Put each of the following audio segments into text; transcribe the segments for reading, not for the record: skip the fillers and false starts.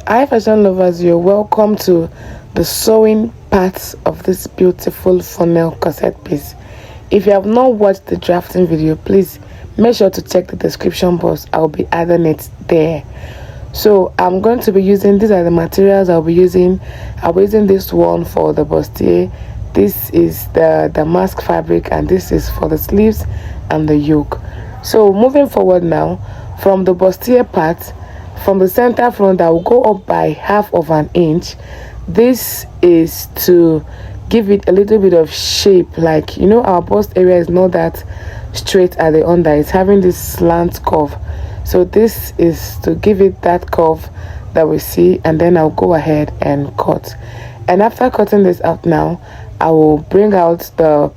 Hi fashion lovers, you're welcome to the sewing part of this beautiful funnel corset piece. If you have not watched the drafting video, please make sure to check the description box. I'll be adding it there. So I'm going to be using, these are the materials I'll be using this one for the bustier. This is the damask fabric, and this is for the sleeves and the yoke. So moving forward now, from the bustier part, from the center front, I will go up by half of an inch. This is to give it a little bit of shape, like our bust area is not that straight at the under, it's having this slant curve. So this is to give it that curve that we see, and then I'll go ahead and cut. And after cutting this out now, I will bring out the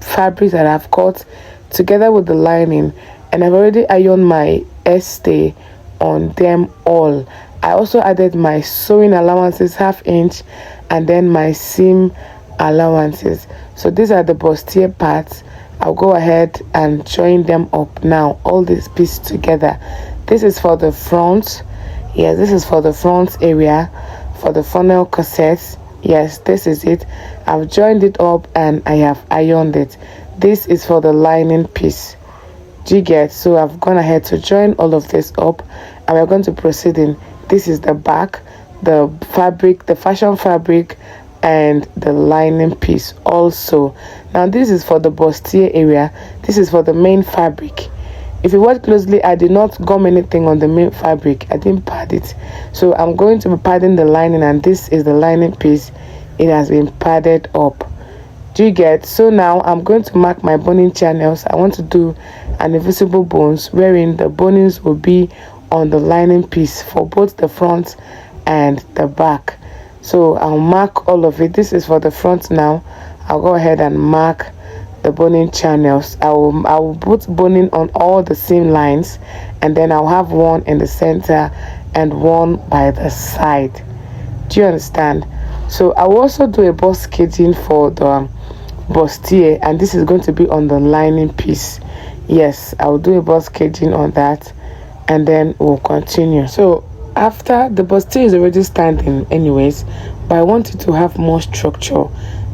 fabric that I've cut together with the lining, and I've already ironed my stay on them all. I also added my sewing allowances, half inch, and then my seam allowances. So these are the bustier parts. I'll go ahead and join them up now, all these pieces together. This is for the front. Yes, this is for the front area for the funnel corsets. Yes, this is it. I've joined it up and I have ironed it. This is for the lining piece. Do you get? So I've gone ahead to join all of this up, and we're going to proceed in. This is the back, the fabric, the fashion fabric, and the lining piece also. Now this is for the bustier area. This is for the main fabric. If you watch closely, I did not gum anything on the main fabric. I didn't pad it. So I'm going to be padding the lining, and this is the lining piece. It has been padded up. Do you get? So now I'm going to mark my boning channels. I want to do an invisible bones, wherein the bonings will be on the lining piece for both the front and the back. So I'll mark all of it. This is for the front now. I'll go ahead and mark the boning channels. I will put boning on all the seam lines, and then I'll have one in the center and one by the side. Do you understand? So I will also do a bust caging for the bustier, and this is going to be on the lining piece. Yes, I will do a bust caging on that, and then we'll continue. So after the bustier is already standing anyways, but I want it to have more structure.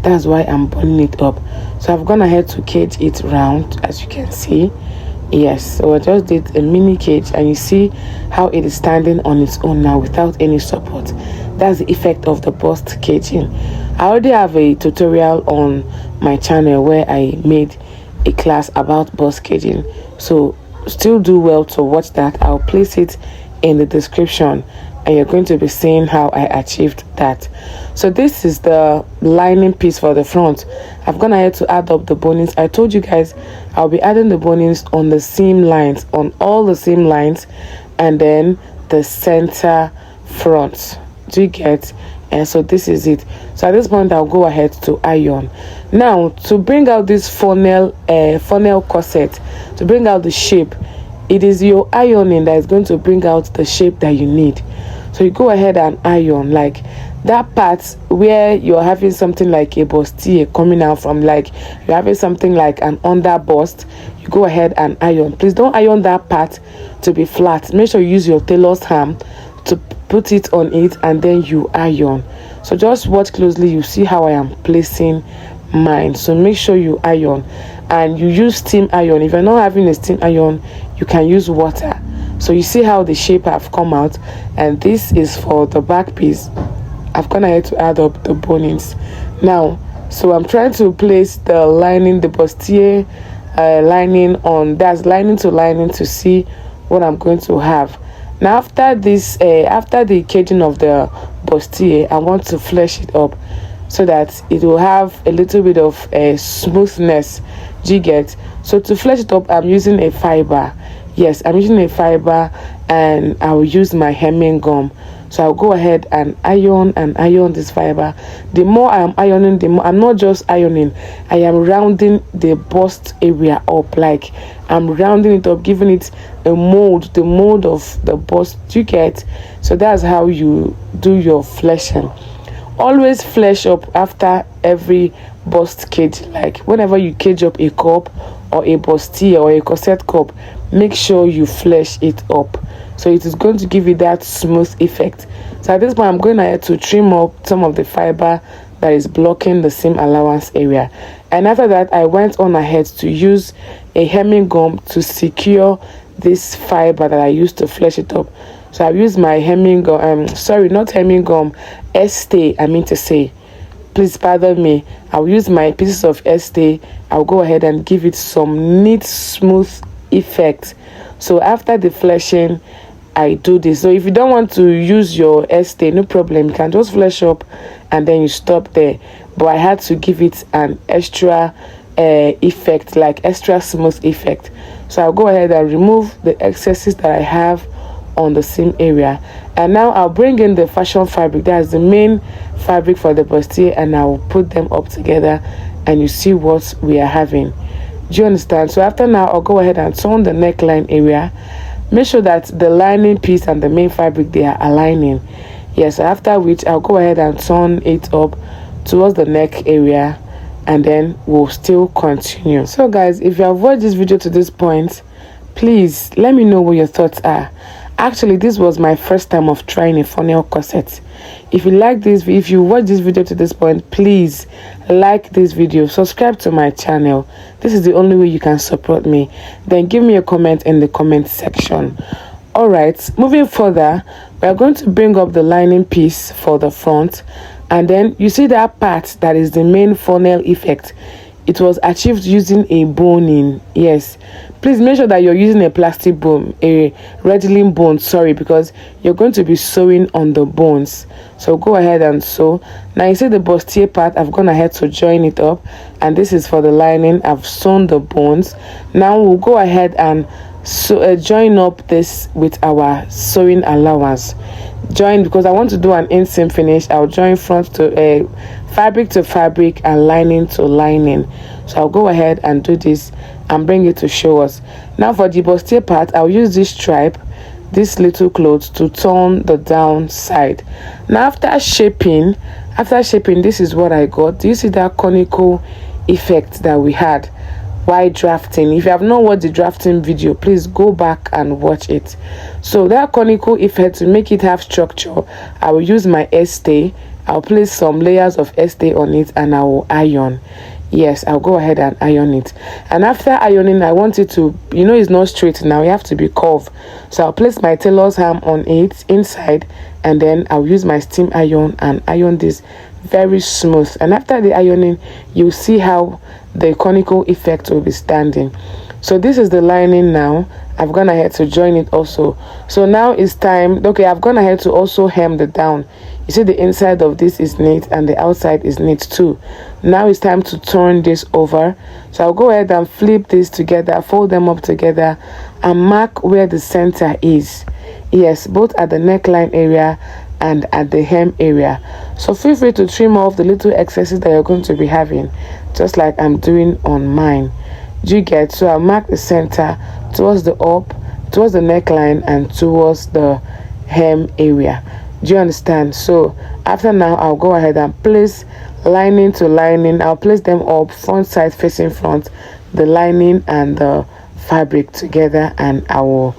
That's why I'm burning it up. So I've gone ahead to cage it round, as you can see. Yes, so I just did a mini cage, and you see how it is standing on its own now without any support. That's the effect of the bust caging. I already have a tutorial on my channel where I made a class about bust caging, so still do well to watch that. I'll place it in the description, and you're going to be seeing how I achieved that. So this is the lining piece for the front. I've gone ahead to add up the bonings. I told you guys I'll be adding the bonings on the seam lines, on all the seam lines, and then the center front. Do you get? And so this is it. So at this point I'll go ahead to iron. Now to bring out this funnel corset, to bring out the shape, it is your ironing that is going to bring out the shape that you need. So you go ahead and iron, like that part where you're having something like a bustier coming out from, like you're having something like an under bust. You go ahead and iron. Please don't iron that part to be flat. Make sure you use your tailor's ham to put it on it, and then you iron. So just watch closely, you see how I am placing mine. So make sure you iron, and you use steam iron. If you're not having a steam iron, you can use water. So you see how the shape have come out, and this is for the back piece. I've gone ahead to add up the bonings now. So I'm trying to place the lining, the bustier lining on, that's lining to lining, to see what I'm going to have. Now after this, after the caging of the bustier, I want to flesh it up so that it will have a little bit of smoothness. Do you get? So to flesh it up, I'm using a fiber. Yes, I'm using a fiber, and I will use my hemming gum. So I'll go ahead and iron this fiber. The more I'm ironing, the more I'm not just ironing, I am rounding the bust area up. Like I'm rounding it up, giving it a mold, the mold of the bust. You get? So that's how you do your fleshing. Always flesh up after every bust cage. Like whenever you cage up a cup or a bustier or a corset cup, make sure you flesh it up. so it is going to give you that smooth effect. So at this point, I'm going ahead to trim up some of the fiber that is blocking the seam allowance area. And after that, I went on ahead to use a hemming gum to secure this fiber that I used to flesh it up. So I've used my hemming gum, sorry, not hemming gum, stay, I mean to say. Please pardon me. I'll use my pieces of stay. I'll go ahead and give it some neat, smooth effect. So after the fleshing, I do this. So if you don't want to use your stay, no problem. You can just flesh up and then you stop there. But I had to give it an extra effect, like extra smooth effect. So I'll go ahead and remove the excesses that I have on the seam area, and now I'll bring in the fashion fabric, that's the main fabric for the bustier, and I'll put them up together and you see what we are having. Do you understand? So after now, I'll go ahead and turn the neckline area. Make sure that the lining piece and the main fabric, they are aligning. Yes, after which I'll go ahead and turn it up towards the neck area, and then we'll still continue. So guys, if you have watched this video to this point, please let me know what your thoughts are. Actually, this was my first time of trying a funnel corset. If you like this, if you watch this video to this point, please like this video, subscribe to my channel. This is the only way you can support me. Then give me a comment in the comment section. All right, moving further, we are going to bring up the lining piece for the front, and then you see that part that is the main funnel effect. It was achieved using a boning. Yes, please make sure that you're using a plastic bone, a Redling bone, sorry, because you're going to be sewing on the bones. So go ahead and sew. Now you see the bustier part, I've gone ahead to join it up, and this is for the lining. I've sewn the bones. Now we'll go ahead and join up this with our sewing allowance. Join, because I want to do an inseam finish. I'll join front to fabric to fabric and lining to lining. So I'll go ahead and do this and bring it to show us. Now for the bustier part, I'll use this stripe, this little clothes, to turn the down side. Now after shaping, this is what I got. Do you see that conical effect that we had while drafting? If you have not watched the drafting video, please go back and watch it. So that conical effect, to make it have structure, I will use my stay. I'll place some layers of stay on it and I will iron. Yes, I'll go ahead and iron it. And after ironing, I want it to, you know, it's not straight now, you have to be curved. So I'll place my tailor's ham on it inside, and then I'll use my steam iron and iron this very smooth. And after the ironing, you'll see how the conical effect will be standing. So this is the lining now. I've gone ahead to join it also. So now it's time. Okay, I've gone ahead to also hem the down. You see the inside of this is neat and the outside is neat too. Now it's time to turn this over. So I'll go ahead and flip this together, fold them up together, and mark where the center is. Yes, both at the neckline area and at the hem area. So feel free to trim off the little excesses that you're going to be having, just like I'm doing on mine. Do you get? So I'll mark the center towards the towards the neckline, and towards the hem area. Do you understand? So after now, I'll go ahead and place lining to lining. I'll place them up front side facing front, the lining and the fabric together, and I will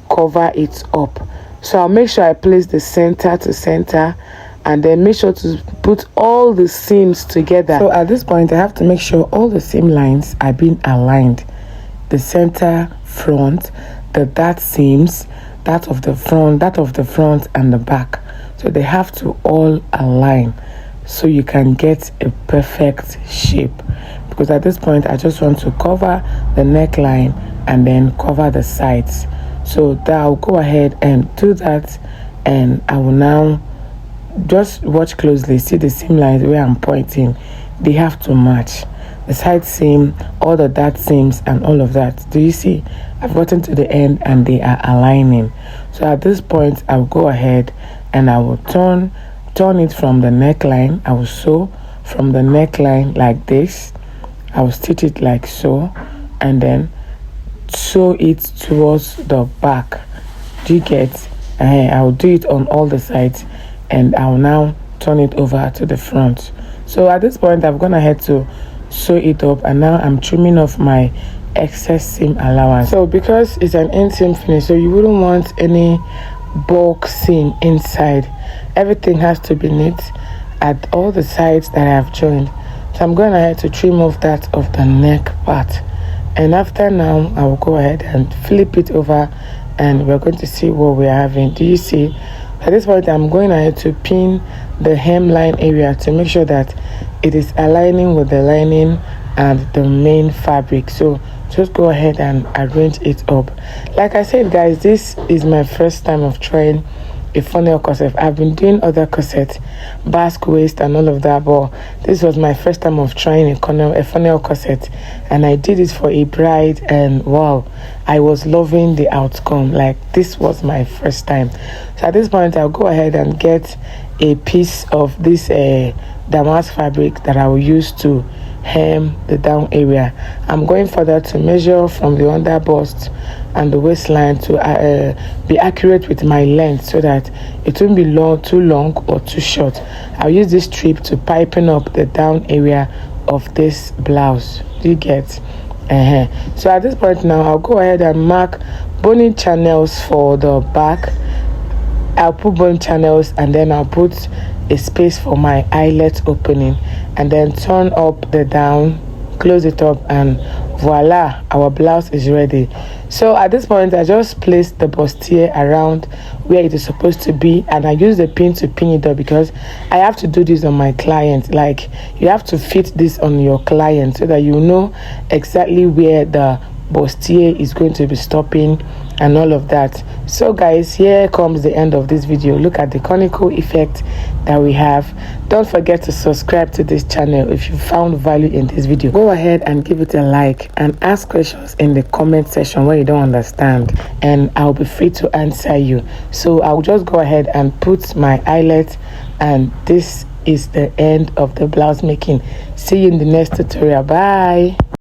cover it up. So I'll make sure I place the center to center, and then make sure to put all the seams together. So at this point, I have to make sure all the seam lines are being aligned. The center, front, the dart seams, that of the front and the back. So they have to all align so you can get a perfect shape. Because at this point, I just want to cover the neckline and then cover the sides. So that I'll go ahead and do that, and I will now just watch closely. See the seam lines where I'm pointing, they have to match. The side seam, all the dart seams and all of that. Do you see? I've gotten to the end and they are aligning. So at this point, I'll go ahead and I will turn it from the neckline. I will sew from the neckline like this. I will stitch it like so, and then sew it towards the back. Do you get? I will do it on all the sides, and I will now turn it over to the front. So at this point, I've gone ahead to sew it up, and now I'm trimming off my excess seam allowance. So because it's an inseam finish, so you wouldn't want any bulk seam inside. Everything has to be neat at all the sides that I have joined. So I'm going ahead to trim off that of the neck part, and after now I will go ahead and flip it over, and we're going to see what we're having. Do you see? At this point I'm going ahead to pin the hemline area to make sure that it is aligning with the lining and the main fabric. So just go ahead and arrange it up. Like I said, guys, this is my first time of trying a funnel corset. I've been doing other corsets, basque waist and all of that, but this was my first time of trying a funnel corset, and I did it for a bride, and wow, I was loving the outcome. Like, this was my first time. So at this point I'll go ahead and get a piece of this damask fabric that I will use to hem the down area. I'm going further to measure from the under bust and the waistline to be accurate with my length, so that it won't be too long or too short. I'll use this strip to pipen up the down area of this blouse. Do you get? So at this point now I'll go ahead and mark boning channels for the back. I'll put bone channels, and then I'll put a space for my eyelet opening, and then turn up the down, close it up, and voila, our blouse is ready. So at this point I just placed the bustier around where it is supposed to be, and I use the pin to pin it up because I have to do this on my client. Like, you have to fit this on your client so that you know exactly where the bustier is going to be stopping and all of that. So guys, here comes the end of this video. Look at the conical effect that we have. Don't forget to subscribe to this channel if you found value in this video. Go ahead and give it a like, and ask questions in the comment section when you don't understand, and I'll be free to answer you. So I'll just go ahead and put my eyelet, and this is the end of the blouse making. See you in the next tutorial. Bye.